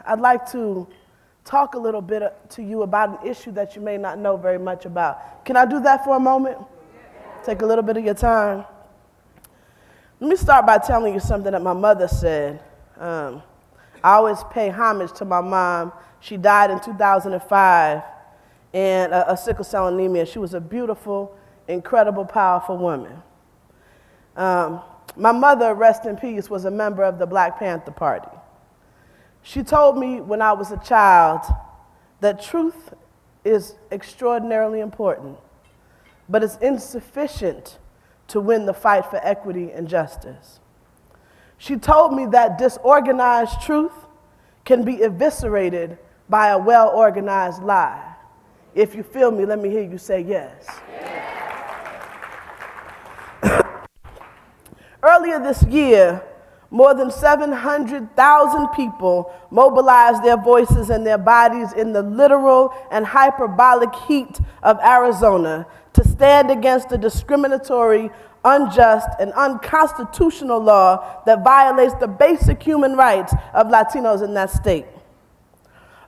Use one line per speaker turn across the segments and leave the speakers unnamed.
I'd like to talk a little bit to you about an issue that you may not know very much about. Can I do that for a moment? Take a little bit of your time. Let me start by telling you something that my mother said. I always pay homage to my mom. She died in 2005 and a sickle cell anemia. She was a beautiful, incredible, powerful woman. My mother, rest in peace, was a member of the Black Panther Party. She told me when I was a child that truth is extraordinarily important, but it's insufficient to win the fight for equity and justice. She told me that disorganized truth can be eviscerated by a well-organized lie. If you feel me, let me hear you say yes. Earlier this year, more than 700,000 people mobilized their voices and their bodies in the literal and hyperbolic heat of Arizona to stand against the discriminatory, unjust, and unconstitutional law that violates the basic human rights of Latinos in that state.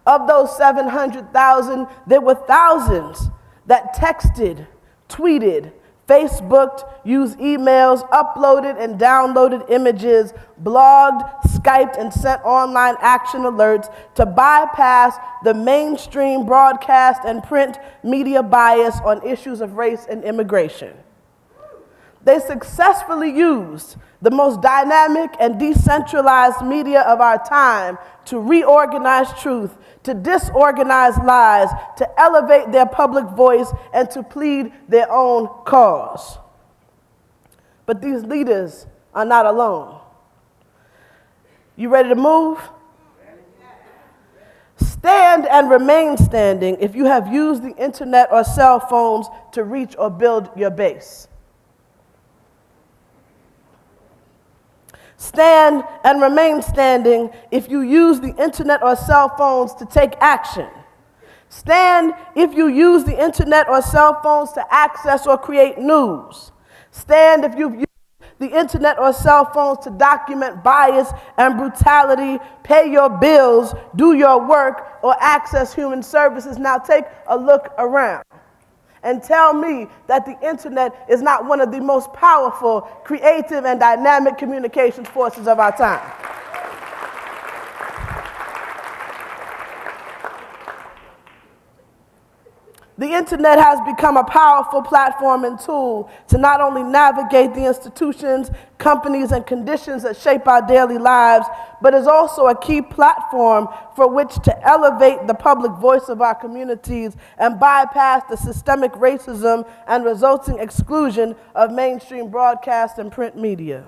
Of those 700,000, there were thousands that texted, tweeted, Facebooked, used emails, uploaded and downloaded images, blogged, Skyped, and sent online action alerts to bypass the mainstream broadcast and print media bias on issues of race and immigration. They successfully used the most dynamic and decentralized media of our time to reorganize truth, to disorganize lies, to elevate their public voice, and to plead their own cause. But these leaders are not alone. You ready to move? Stand and remain standing if you have used the internet or cell phones to reach or build your base. Stand and remain standing if you use the internet or cell phones to take action. Stand if you use the internet or cell phones to access or create news. Stand if you've used the internet or cell phones to document bias and brutality, pay your bills, do your work, or access human services. Now take a look around and tell me that the internet is not one of the most powerful, creative, and dynamic communications forces of our time. The internet has become a powerful platform and tool to not only navigate the institutions, companies, and conditions that shape our daily lives, but is also a key platform for which to elevate the public voice of our communities and bypass the systemic racism and resulting exclusion of mainstream broadcast and print media.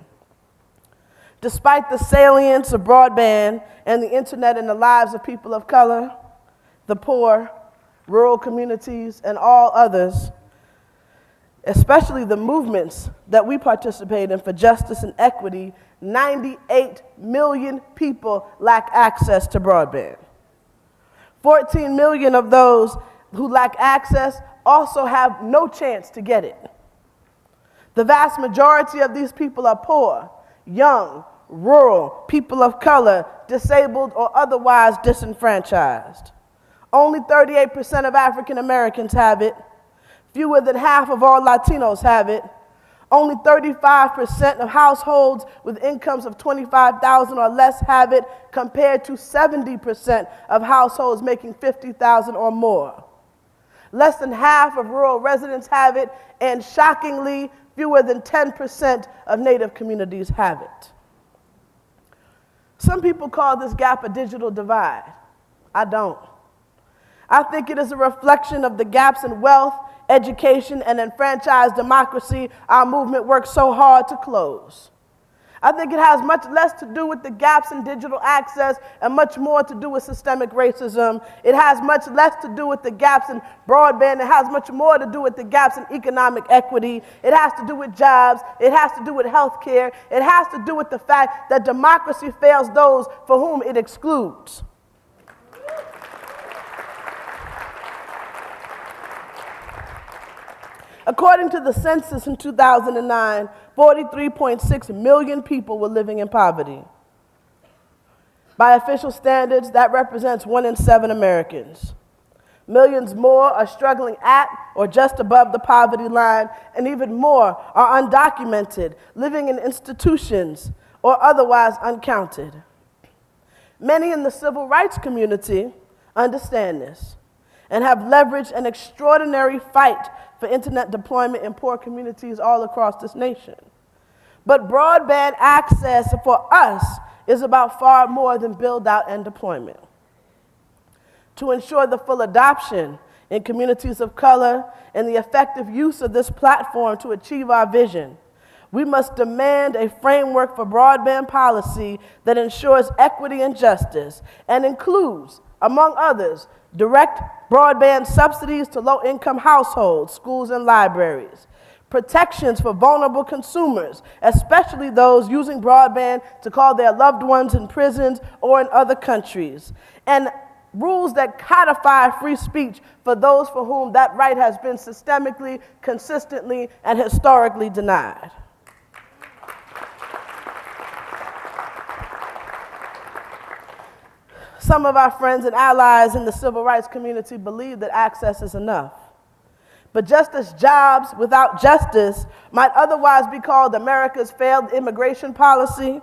Despite the salience of broadband and the internet in the lives of people of color, the poor, rural communities, and all others, especially the movements that we participate in for justice and equity, 98 million people lack access to broadband. 14 million of those who lack access also have no chance to get it. The vast majority of these people are poor, young, rural, people of color, disabled, or otherwise disenfranchised. Only 38% of African Americans have it. Fewer than half of all Latinos have it. Only 35% of households with incomes of $25,000 or less have it, compared to 70% of households making $50,000 or more. Less than half of rural residents have it, and shockingly, fewer than 10% of Native communities have it. Some people call this gap a digital divide. I don't. I think it is a reflection of the gaps in wealth, education, and enfranchised democracy our movement works so hard to close. I think it has much less to do with the gaps in digital access and much more to do with systemic racism. It has much less to do with the gaps in broadband. It has much more to do with the gaps in economic equity. It has to do with jobs. It has to do with health care. It has to do with the fact that democracy fails those for whom it excludes. According to the census in 2009, 43.6 million people were living in poverty. By official standards, that represents 1 in 7 Americans. Millions more are struggling at or just above the poverty line, and even more are undocumented, living in institutions or otherwise uncounted. Many in the civil rights community understand this and have leveraged an extraordinary fight for internet deployment in poor communities all across this nation. But broadband access for us is about far more than build-out and deployment. To ensure the full adoption in communities of color and the effective use of this platform to achieve our vision, we must demand a framework for broadband policy that ensures equity and justice and includes, among others, direct broadband subsidies to low-income households, schools, and libraries, protections for vulnerable consumers, especially those using broadband to call their loved ones in prisons or in other countries, and rules that codify free speech for those for whom that right has been systemically, consistently, and historically denied. Some of our friends and allies in the civil rights community believe that access is enough. But just as jobs without justice might otherwise be called America's failed immigration policy,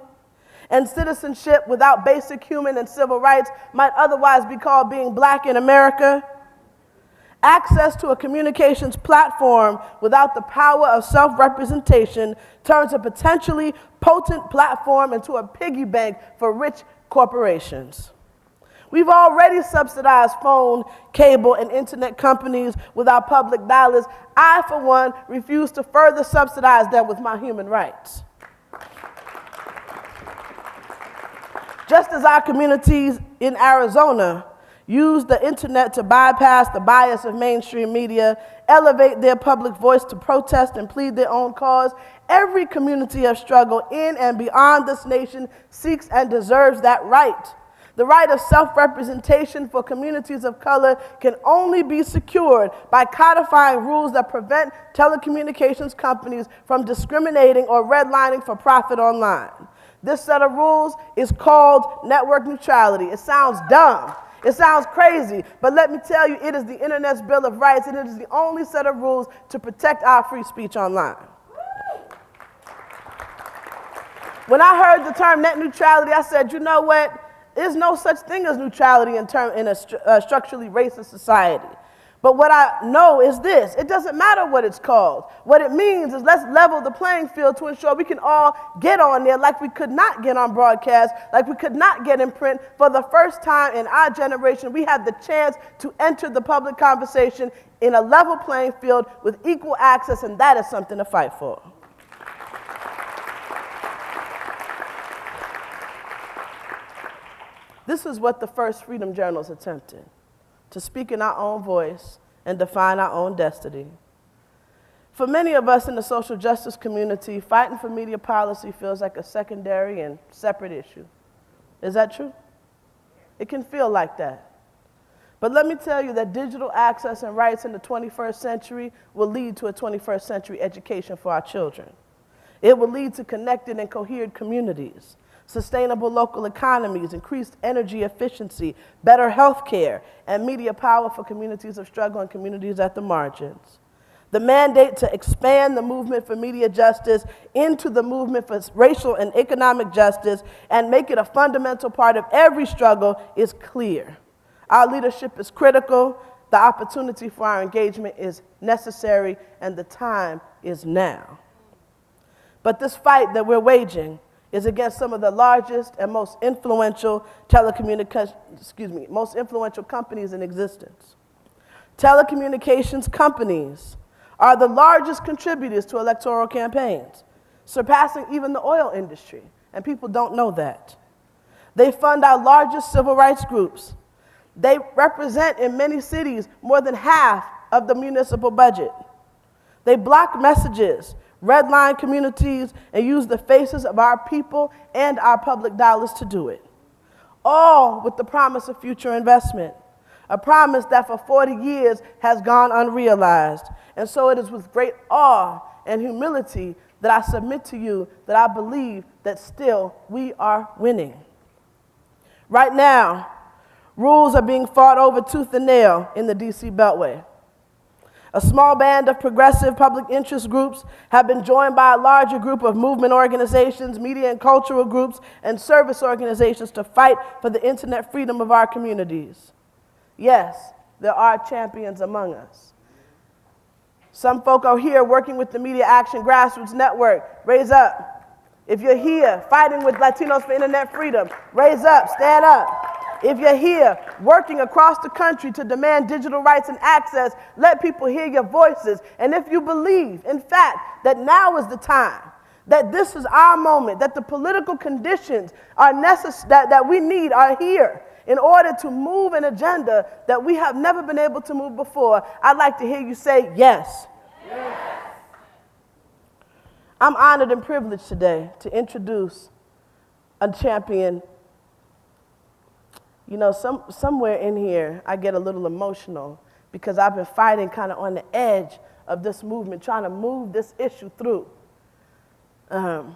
and citizenship without basic human and civil rights might otherwise be called being black in America, access to a communications platform without the power of self-representation turns a potentially potent platform into a piggy bank for rich corporations. We've already subsidized phone, cable, and internet companies with our public dollars. I, for one, refuse to further subsidize them with my human rights. Just as our communities in Arizona use the internet to bypass the bias of mainstream media, elevate their public voice to protest and plead their own cause, every community of struggle in and beyond this nation seeks and deserves that right. The right of self-representation for communities of color can only be secured by codifying rules that prevent telecommunications companies from discriminating or redlining for profit online. This set of rules is called network neutrality. It sounds dumb. It sounds crazy, but let me tell you, it is the Internet's Bill of Rights, and it is the only set of rules to protect our free speech online. When I heard the term net neutrality, I said, you know what? There's no such thing as neutrality in a structurally racist society. But what I know is this: it doesn't matter what it's called. What it means is let's level the playing field to ensure we can all get on there like we could not get on broadcast, like we could not get in print. For the first time in our generation, we have the chance to enter the public conversation in a level playing field with equal access, and that is something to fight for. This is what the first freedom journals attempted: to speak in our own voice and define our own destiny. For many of us in the social justice community, fighting for media policy feels like a secondary and separate issue. Is that true? It can feel like that. But let me tell you that digital access and rights in the 21st century will lead to a 21st century education for our children. It will lead to connected and coherent communities, sustainable local economies, increased energy efficiency, better health care, and media power for communities of struggle and communities at the margins. The mandate to expand the movement for media justice into the movement for racial and economic justice and make it a fundamental part of every struggle is clear. Our leadership is critical, the opportunity for our engagement is necessary, and the time is now. But this fight that we're waging is against some of the largest and most influential most influential companies in existence. Telecommunications companies are the largest contributors to electoral campaigns, surpassing even the oil industry, and people don't know that. They fund our largest civil rights groups. They represent in many cities more than half of the municipal budget. They block messages, redline communities, and use the faces of our people and our public dollars to do it. All with the promise of future investment, a promise that for 40 years has gone unrealized. And so it is with great awe and humility that I submit to you that I believe that still we are winning. Right now, rules are being fought over tooth and nail in the DC Beltway. A small band of progressive public interest groups have been joined by a larger group of movement organizations, media and cultural groups, and service organizations to fight for the internet freedom of our communities. Yes, there are champions among us. Some folk are here working with the Media Action Grassroots Network. Raise up. If you're here fighting with Latinos for internet freedom, raise up, stand up. If you're here working across the country to demand digital rights and access, let people hear your voices. And if you believe, in fact, that now is the time, that this is our moment, that the political conditions are that we need are here in order to move an agenda that we have never been able to move before, I'd like to hear you say yes. Yes. I'm honored and privileged today to introduce a champion. You know, somewhere in here, I get a little emotional because I've been fighting kind of on the edge of this movement, trying to move this issue through. And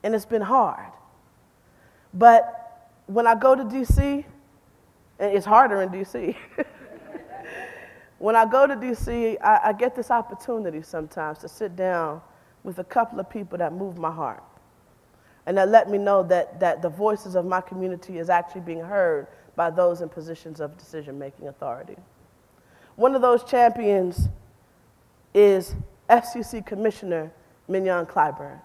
it's been hard. But when I go to DC, and it's harder in DC, when I go to DC, I get this opportunity sometimes to sit down with a couple of people that move my heart. And that let me know that the voices of my community is actually being heard by those in positions of decision-making authority. One of those champions is FCC Commissioner Mignon Clyburn.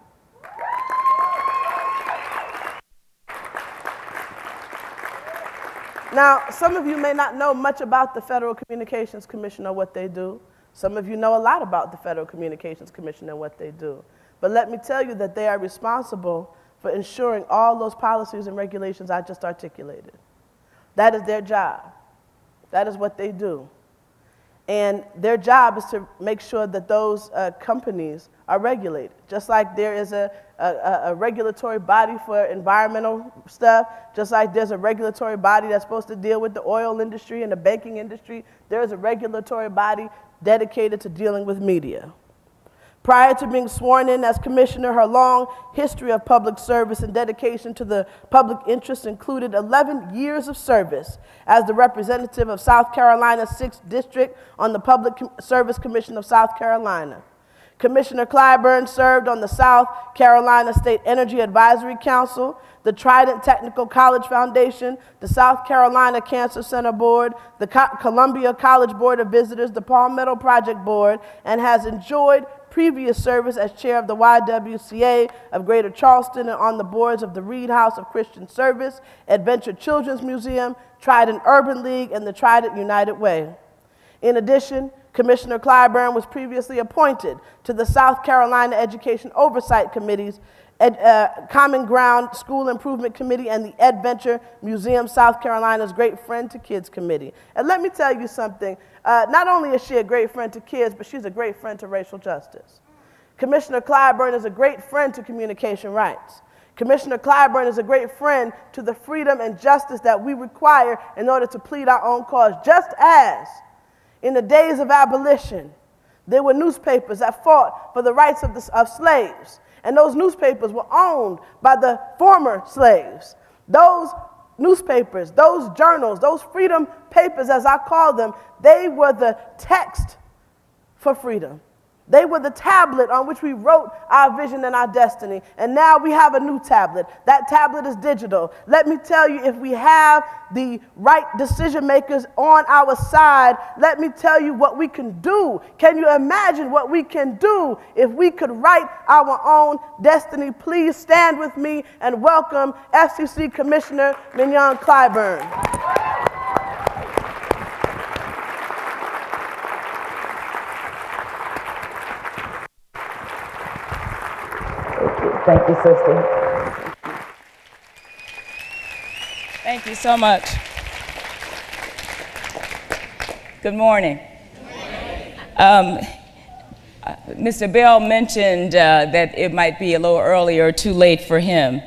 Now, some of you may not know much about the Federal Communications Commission or what they do. Some of you know a lot about the Federal Communications Commission and what they do. But let me tell you that they are responsible for ensuring all those policies and regulations I just articulated. That is their job. That is what they do. And their job is to make sure that those companies are regulated. Just like there is a regulatory body for environmental stuff, just like there's a regulatory body that's supposed to deal with the oil industry and the banking industry, there is a regulatory body dedicated to dealing with media. Prior to being sworn in as commissioner, her long history of public service and dedication to the public interest included 11 years of service as the representative of South Carolina's 6th District on the Public Service Commission of South Carolina. Commissioner Clyburn served on the South Carolina State Energy Advisory Council, the Trident Technical College Foundation, the South Carolina Cancer Center Board, the Columbia College Board of Visitors, the Palmetto Project Board, and has enjoyed previous service as chair of the YWCA of Greater Charleston and on the boards of the Reed House of Christian Service, Adventure Children's Museum, Trident Urban League, and the Trident United Way. In addition, Commissioner Clyburn was previously appointed to the South Carolina Education Oversight Committee's Common Ground School Improvement Committee and the Adventure Museum South Carolina's Great Friend to Kids Committee. And let me tell you something, not only is she a great friend to kids, but she's a great friend to racial justice. Commissioner Clyburn is a great friend to communication rights. Commissioner Clyburn is a great friend to the freedom and justice that we require in order to plead our own cause, just as in the days of abolition, there were newspapers that fought for the rights of slaves. And those newspapers were owned by the former slaves. Those newspapers, those journals, those freedom papers, as I call them, they were the text for freedom. They were the tablet on which we wrote our vision and our destiny. And now we have a new tablet. That tablet is digital. Let me tell you, if we have the right decision makers on our side, let me tell you what we can do. Can you imagine what we can do if we could write our own destiny? Please stand with me and welcome FCC Commissioner Mignon Clyburn.
Thank you, sister.
Thank you so much. Good morning. Mr. Bell mentioned that it might be a little early or too late for him.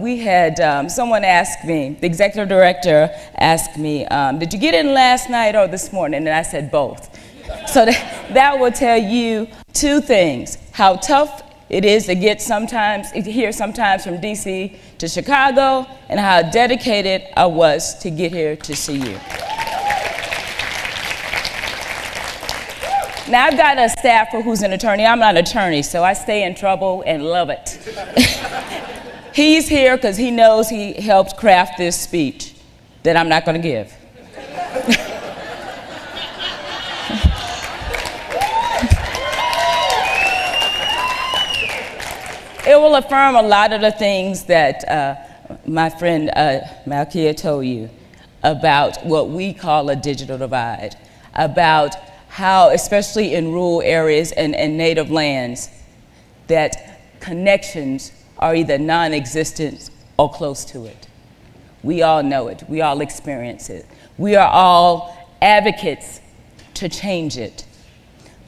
We had someone ask me, the executive director asked me, did you get in last night or this morning? And I said both. So that will tell you two things: how tough it is to get sometimes, to hear sometimes from DC to Chicago and how dedicated I was to get here to see you. Now, I've got a staffer who's an attorney. I'm not an attorney, so I stay in trouble and love it. He's here because he knows he helped craft this speech that I'm not going to give. It will affirm a lot of the things that my friend Malkia told you about what we call a digital divide, about how, especially in rural areas and native lands, that connections are either non-existent or close to it. We all know it. We all experience it. We are all advocates to change it.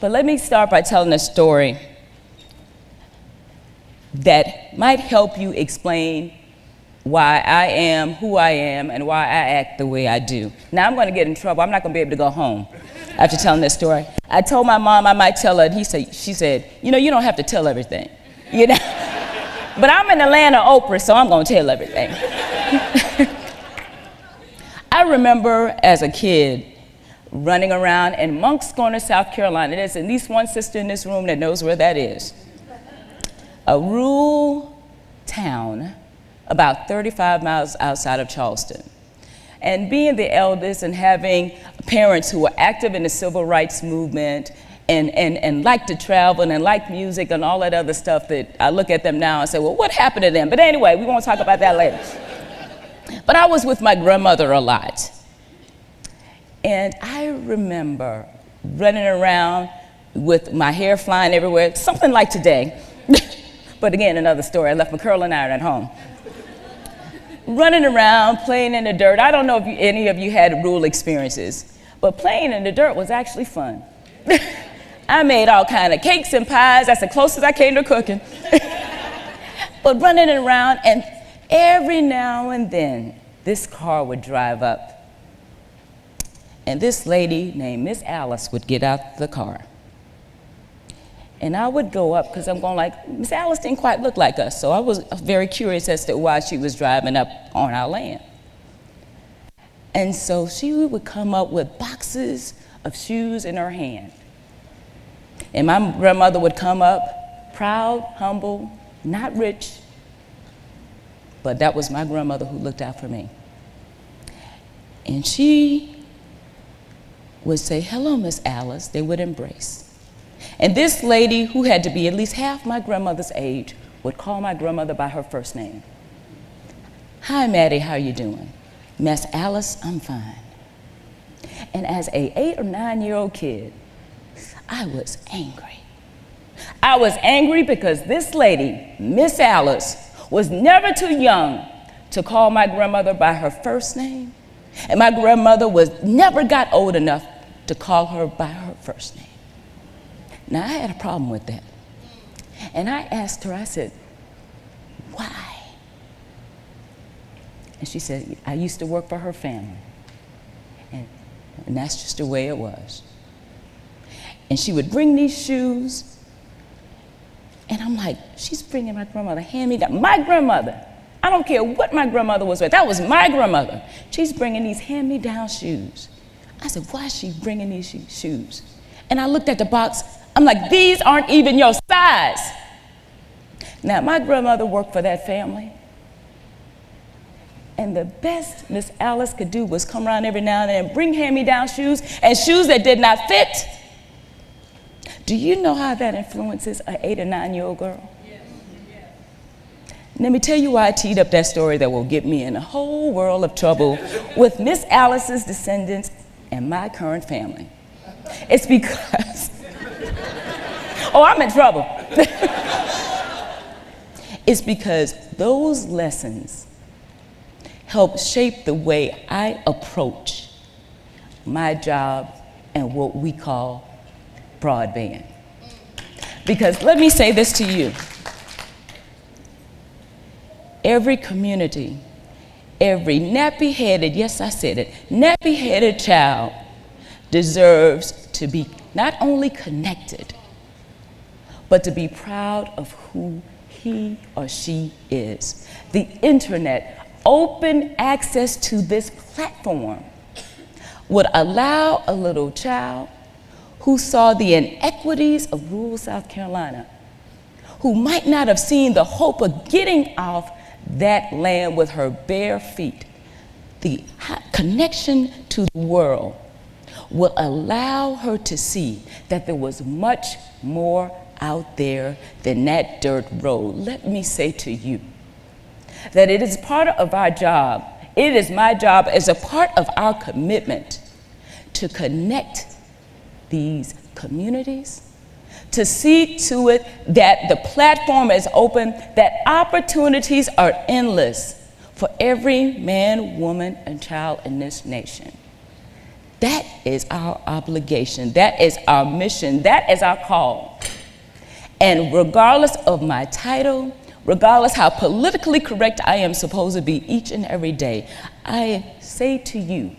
But let me start by telling a story that might help you explain why I am who I am and why I act the way I do. Now, I'm going to get in trouble. I'm not going to be able to go home after telling this story. I told my mom I might tell her, and she said, you know, you don't have to tell everything, you know? But I'm in the land of Oprah, so I'm going to tell everything. I remember as a kid running around in Moncks Corner, South Carolina. There's at least one sister in this room that knows where that is. A rural town about 35 miles outside of Charleston. And being the eldest and having parents who were active in the civil rights movement and liked to travel and liked music and all that other stuff that I look at them now and say, well, what happened to them? But anyway, we won't talk about that later. But I was with my grandmother a lot. And I remember running around with my hair flying everywhere, something like today. But again, another story. I left my curling iron at home. Running around, playing in the dirt. I don't know if any of you had rural experiences, but playing in the dirt was actually fun. I made all kinds of cakes and pies. That's the closest I came to cooking. But running around, and every now and then, this car would drive up. And this lady named Miss Alice would get out the car. And I would go up, because I'm going like, Miss Alice didn't quite look like us, so I was very curious as to why she was driving up on our land. And so she would come up with boxes of shoes in her hand. And my grandmother would come up, proud, humble, not rich, but that was my grandmother who looked out for me. And she would say, hello, Miss Alice. They would embrace. And this lady, who had to be at least half my grandmother's age, would call my grandmother by her first name. Hi, Maddie, how you doing? Miss Alice, I'm fine. And as a 8 or 9-year-old kid, I was angry. I was angry because this lady, Miss Alice, was never too young to call my grandmother by her first name, and my grandmother never got old enough to call her by her first name. Now, I had a problem with that. And I asked her, I said, why? And she said, I used to work for her family. And that's just the way it was. And she would bring these shoes, and I'm like, she's bringing my grandmother hand-me-down. My grandmother, I don't care what my grandmother was with, that was my grandmother. She's bringing these hand-me-down shoes. I said, why is she bringing these shoes? And I looked at the box. I'm like, these aren't even your size. Now, my grandmother worked for that family. And the best Miss Alice could do was come around every now and then and bring hand-me-down shoes and shoes that did not fit. Do you know how that influences an 8 or 9-year-old girl? Yes. Yes. Let me tell you why I teed up that story that will get me in a whole world of trouble with Miss Alice's descendants and my current family. It's because, oh, I'm in trouble. It's because those lessons help shape the way I approach my job and what we call broadband. Because let me say this to you. Every community, every nappy-headed, yes, I said it, nappy-headed child deserves to be not only connected, but to be proud of who he or she is. The internet, open access to this platform, would allow a little child who saw the inequities of rural South Carolina, who might not have seen the hope of getting off that land with her bare feet, the connection to the world, will allow her to see that there was much more out there than that dirt road. Let me say to you that it is part of our job, it is my job as a part of our commitment to connect these communities, to see to it that the platform is open, that opportunities are endless for every man, woman, and child in this nation. That is our obligation. That is our mission. That is our call. And regardless of my title, regardless how politically correct I am supposed to be each and every day, I say to you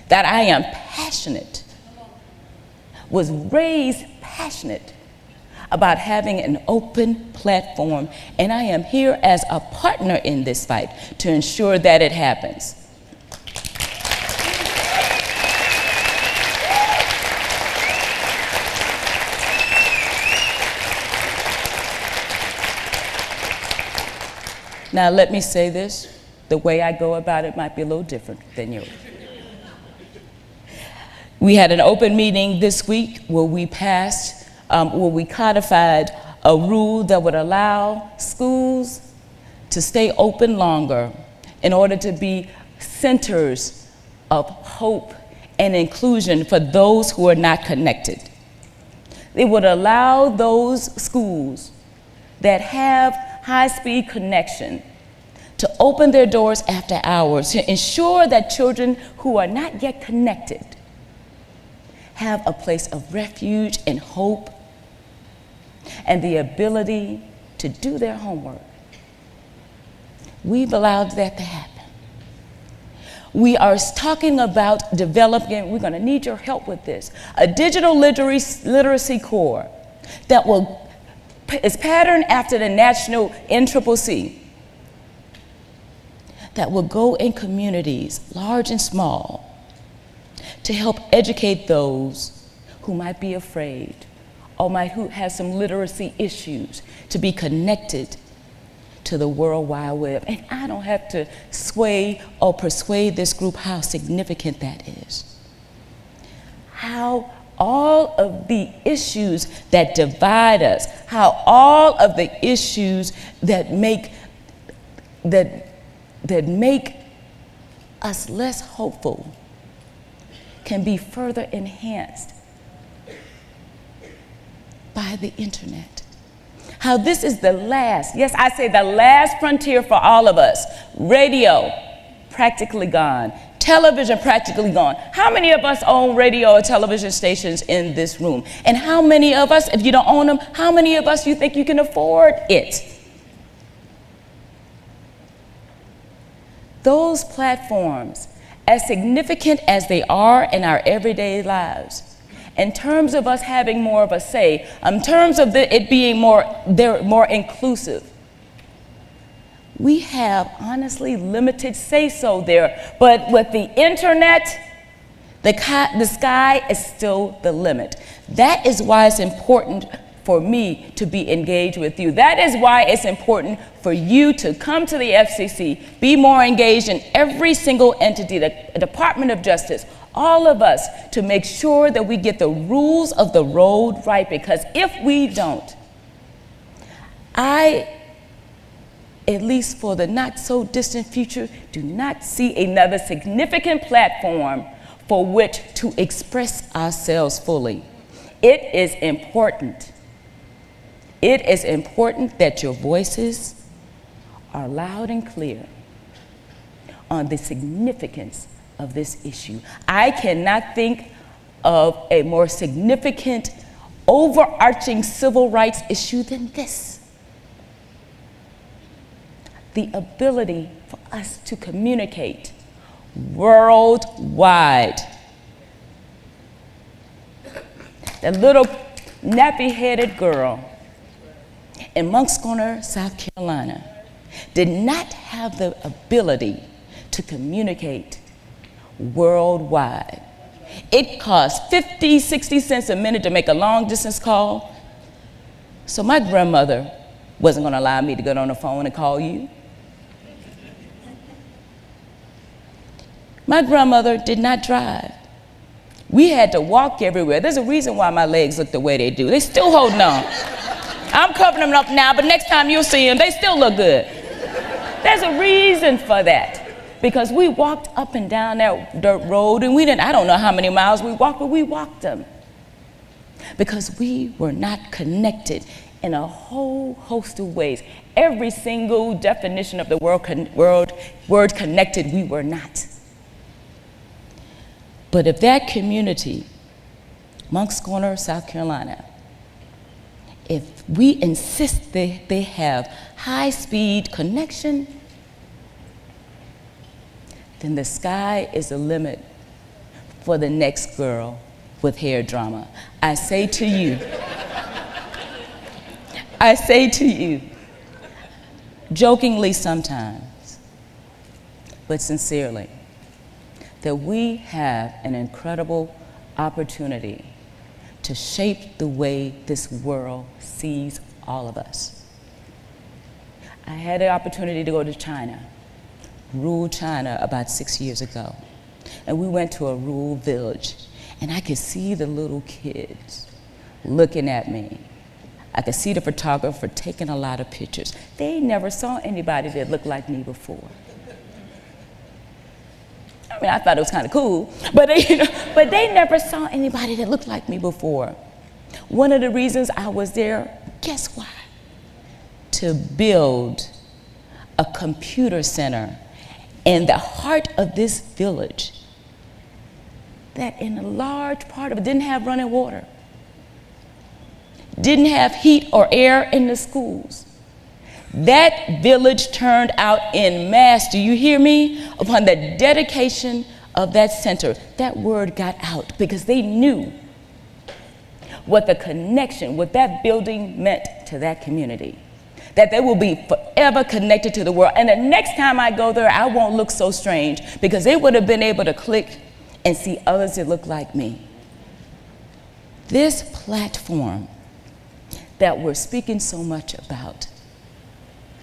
that I am passionate, was raised passionate about having an open platform, and I am here as a partner in this fight to ensure that it happens. Now, let me say this, the way I go about it might be a little different than yours. We had an open meeting this week where we passed, where we codified a rule that would allow schools to stay open longer in order to be centers of hope and inclusion for those who are not connected. It would allow those schools that have high-speed connection to open their doors after hours to ensure that children who are not yet connected have a place of refuge and hope and the ability to do their homework. We've allowed that to happen. We are talking about developing, we're going to need your help with this, a digital literacy core that is patterned after the national NCCC, that will go in communities, large and small, to help educate those who might be afraid or who have some literacy issues to be connected to the World Wide Web. And I don't have to sway or persuade this group how significant that is. How all of the issues that divide us, how all of the issues that make us less hopeful can be further enhanced by the internet. How this is the last, yes, I say the last frontier for all of us. Radio, practically gone. Television, practically gone. How many of us own radio or television stations in this room? And how many of us, if you don't own them, how many of us you think you can afford it? Those platforms, as significant as they are in our everyday lives, in terms of us having more of a say, in terms of it being they're more inclusive, we have honestly limited say-so there. But with the internet, the sky is still the limit. That is why it's important for me to be engaged with you. That is why it's important for you to come to the FCC, be more engaged in every single entity, the Department of Justice, all of us, to make sure that we get the rules of the road right, because if we don't, I, at least for the not so distant future, do not see another significant platform for which to express ourselves fully. It is important. It is important that your voices are loud and clear on the significance of this issue. I cannot think of a more significant, overarching civil rights issue than this. The ability for us to communicate worldwide. The little nappy-headed girl in Moncks Corner, South Carolina, did not have the ability to communicate worldwide. It cost 50, 60 cents a minute to make a long distance call. So my grandmother wasn't going to allow me to get on the phone and call you. My grandmother did not drive. We had to walk everywhere. There's a reason why my legs look the way they do. They're still holding on. I'm covering them up now, but next time you'll see them, they still look good. There's a reason for that. Because we walked up and down that dirt road, and I don't know how many miles we walked, but we walked them. Because we were not connected in a whole host of ways. Every single definition of the word connected, we were not. But if that community, Moncks Corner, South Carolina, if we insist they have high-speed connection, then the sky is the limit for the next girl with hair drama. I say to you, jokingly sometimes, but sincerely, that we have an incredible opportunity to shape the way this world sees all of us. I had the opportunity to go to China, rural China, about 6 years ago. And we went to a rural village, and I could see the little kids looking at me. I could see the photographer taking a lot of pictures. They never saw anybody that looked like me before. I mean, I thought it was kind of cool, but they never saw anybody that looked like me before. One of the reasons I was there, guess why? To build a computer center in the heart of this village that in a large part of it didn't have running water, didn't have heat or air in the schools. That village turned out en masse, do you hear me? Upon the dedication of that center, that word got out because they knew what the connection, what that building meant to that community. That they will be forever connected to the world. And the next time I go there, I won't look so strange because they would have been able to click and see others that look like me. This platform that we're speaking so much about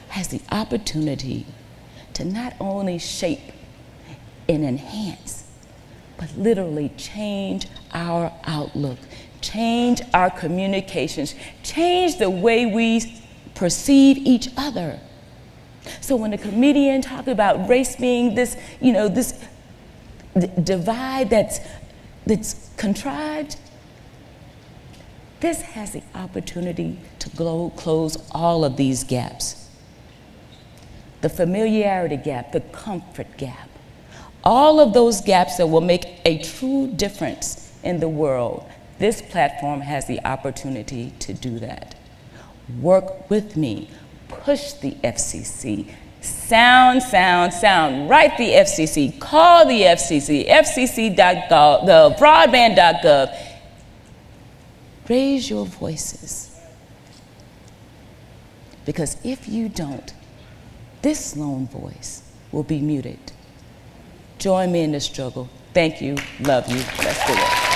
has the opportunity to not only shape and enhance, but literally change our outlook, change our communications, change the way we perceive each other. So when the comedian talked about race being this, this divide that's contrived, this has the opportunity to close all of these gaps. The familiarity gap, the comfort gap, all of those gaps that will make a true difference in the world. This platform has the opportunity to do that. Work with me, push the FCC, sound, write the FCC, call the FCC, fcc.gov, broadband.gov. Raise your voices, because if you don't, this lone voice will be muted. Join me in the struggle. Thank you, love you, let's do it.